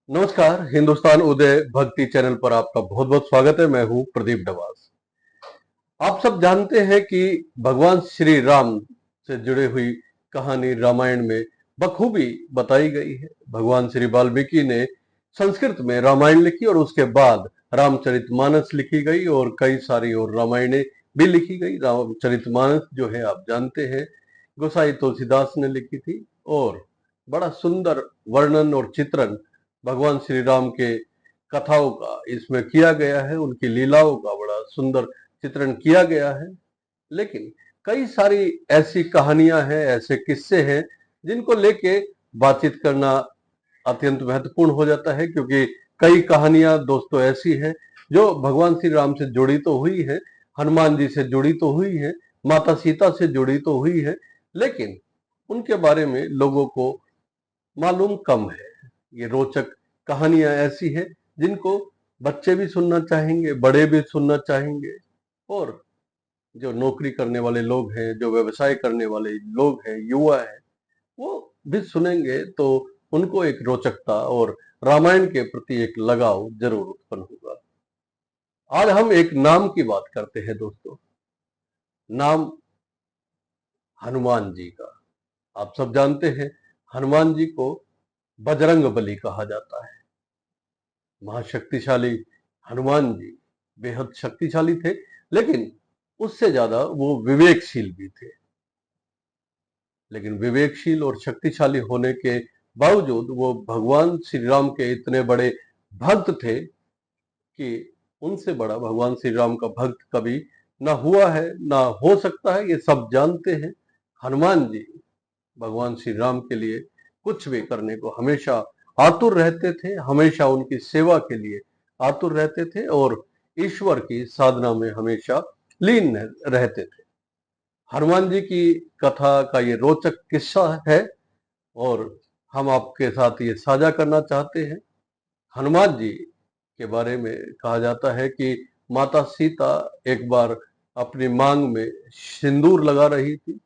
नमस्कार। हिंदुस्तान उदय भक्ति चैनल पर आपका बहुत बहुत स्वागत है। मैं हूं प्रदीप डवास। आप सब जानते हैं कि भगवान श्री राम से जुड़ी हुई कहानी रामायण में बखूबी बताई गई है। भगवान श्री वाल्मीकि ने संस्कृत में रामायण लिखी और उसके बाद रामचरितमानस लिखी गई और कई सारी और रामायणें भी लिखी गई। रामचरितमानस जो है आप जानते हैं गोसाई तुलसीदास ने लिखी थी और बड़ा सुंदर वर्णन और चित्रण भगवान श्री राम के कथाओं का इसमें किया गया है। उनकी लीलाओं का बड़ा सुंदर चित्रण किया गया है। लेकिन कई सारी ऐसी कहानियां हैं, ऐसे किस्से हैं जिनको लेके बातचीत करना अत्यंत महत्वपूर्ण हो जाता है, क्योंकि कई कहानियां दोस्तों ऐसी हैं जो भगवान श्री राम से जुड़ी तो हुई है, हनुमान जी से जुड़ी तो हुई है, माता सीता से जुड़ी तो हुई है, लेकिन उनके बारे में लोगों को मालूम कम है। ये रोचक कहानियां ऐसी हैं जिनको बच्चे भी सुनना चाहेंगे, बड़े भी सुनना चाहेंगे और जो नौकरी करने वाले लोग हैं, जो व्यवसाय करने वाले लोग हैं, युवा हैं, वो भी सुनेंगे तो उनको एक रोचकता और रामायण के प्रति एक लगाव जरूर उत्पन्न होगा। आज हम एक नाम की बात करते हैं दोस्तों, नाम हनुमान जी का। आप सब जानते हैं हनुमान जी को बजरंग बली कहा जाता है। महाशक्तिशाली हनुमान जी बेहद शक्तिशाली थे, लेकिन उससे ज्यादा वो विवेकशील भी थे। लेकिन विवेकशील और शक्तिशाली होने के बावजूद वो भगवान श्री राम के इतने बड़े भक्त थे कि उनसे बड़ा भगवान श्री राम का भक्त कभी ना हुआ है, ना हो सकता है, ये सब जानते हैं। हनुमान जी भगवान श्री राम के लिए कुछ भी करने को हमेशा आतुर रहते थे, हमेशा उनकी सेवा के लिए आतुर रहते थे और ईश्वर की साधना में हमेशा लीन रहते थे। हनुमान जी की कथा का ये रोचक किस्सा है और हम आपके साथ ये साझा करना चाहते हैं। हनुमान जी के बारे में कहा जाता है कि माता सीता एक बार अपनी मांग में सिंदूर लगा रही थी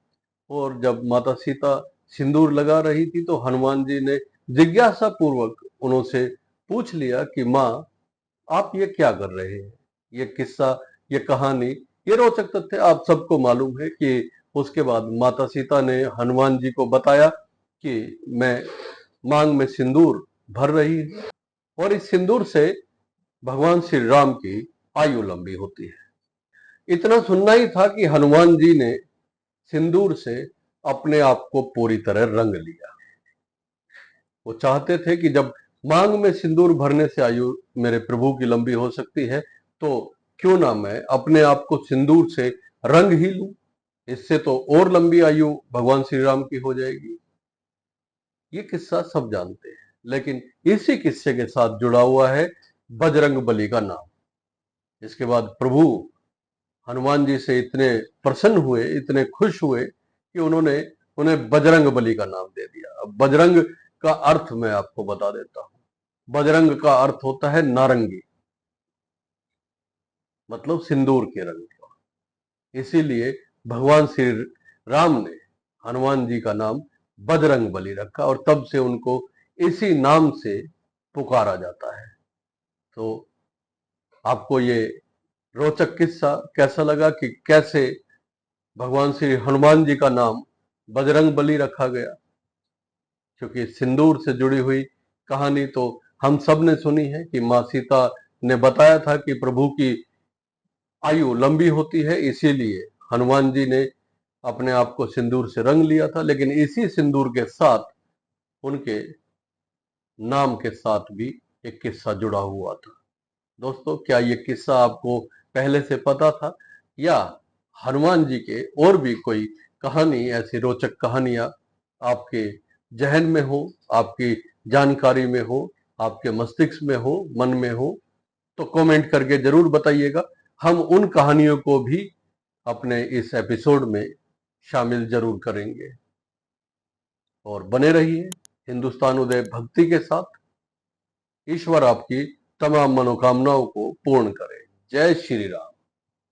और जब माता सीता सिंदूर लगा रही थी तो हनुमान जी ने जिज्ञासा पूर्वक उनसे पूछ लिया कि माँ, आप ये क्या कर रहे हैं। ये किस्सा, ये कहानी, ये रोचक तथ्य आप सबको मालूम है कि उसके बाद माता सीता ने हनुमान जी को बताया कि मैं मांग में सिंदूर भर रही हूं और इस सिंदूर से भगवान श्री राम की आयु लंबी होती है। इतना सुनना ही था कि हनुमान जी ने सिंदूर से अपने आप को पूरी तरह रंग लिया। वो चाहते थे कि जब मांग में सिंदूर भरने से आयु मेरे प्रभु की लंबी हो सकती है तो क्यों ना मैं अपने आप को सिंदूर से रंग ही लूं, इससे तो और लंबी आयु भगवान श्री राम की हो जाएगी। ये किस्सा सब जानते हैं, लेकिन इसी किस्से के साथ जुड़ा हुआ है बजरंग बली का नाम। इसके बाद प्रभु हनुमान जी से इतने प्रसन्न हुए, इतने खुश हुए कि उन्होंने उन्हें बजरंग बली का नाम दे दिया। अब बजरंग का अर्थ मैं आपको बता देता हूं। बजरंग का अर्थ होता है नारंगी, मतलब सिंदूर के रंग का। इसीलिए भगवान श्री राम ने हनुमान जी का नाम बजरंग बली रखा और तब से उनको इसी नाम से पुकारा जाता है। तो आपको ये रोचक किस्सा कैसा लगा कि कैसे भगवान श्री हनुमान जी का नाम बजरंग बली रखा गया? क्योंकि सिंदूर से जुड़ी हुई कहानी तो हम सब ने सुनी है कि माँ सीता ने बताया था कि प्रभु की आयु लंबी होती है, इसीलिए हनुमान जी ने अपने आप को सिंदूर से रंग लिया था। लेकिन इसी सिंदूर के साथ उनके नाम के साथ भी एक किस्सा जुड़ा हुआ था। दोस्तों, क्या ये किस्सा आपको पहले से पता था या हनुमान जी के और भी कोई कहानी, ऐसी रोचक कहानियां आपके जहन में हो, आपकी जानकारी में हो, आपके मस्तिष्क में हो, मन में हो, तो कमेंट करके जरूर बताइएगा। हम उन कहानियों को भी अपने इस एपिसोड में शामिल जरूर करेंगे। और बने रहिए हिंदुस्तान उदय भक्ति के साथ। ईश्वर आपकी तमाम मनोकामनाओं को पूर्ण करे। जय श्री राम।